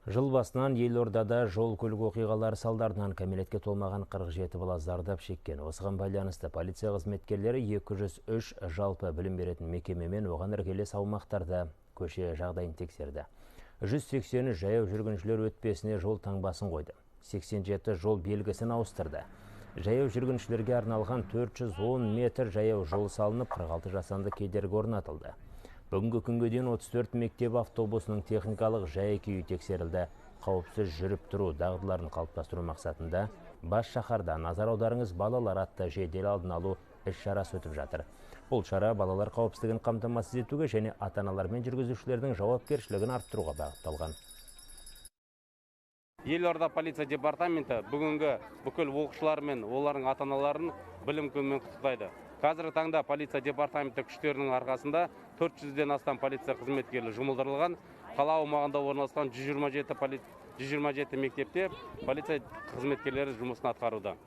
Жыл басынан елордада жол көлік оқиғалары салдарынан кәмелетке толмаған 47 бала зардап шеккен. Осыған байланысты полиция қызметкерлері 203 жалпы білім беретін мекемемен оған іргелес аумақтарда көше жағдайын тексерді. 180 жаяу жүргіншілер өтпесіне жол таңбасын қойды. 87 жол белгісін ауыстырды. Жаяу жүргіншілерге арналған 410 метр жаяу жол салынып, 46 жасанды кедергі орнатылды. Бүгінгі күнге дейін 34 мектеп автобусының техникалық жай-күйі тексерілді. Қауіпсіз жүріп тұру дағдыларын қалыптастыру мақсатында бас шаһарда назар аударыңыз балалар атты жедел алдын алу іс-шарасы өтіп жатыр. Бұл шара балалар қауіпсіздігін қамтамасыз етуге және ата-аналар мен жүргізушілердің жауапкершілігін арттыруға бағытталған. Елорда полиция департаменті бүгінгі бүкіл оқушылар мен олардың ата-аналарын білім күнімен құттықтайды. Қазіргі таңда полиция департаменті күштерінің арқасында 400-ден астам полиция қызметкерлері жұмылдырылған. Қала аумағында орналасқан 127 мектепте полиция қызметкерлері жұмысын атқаруда.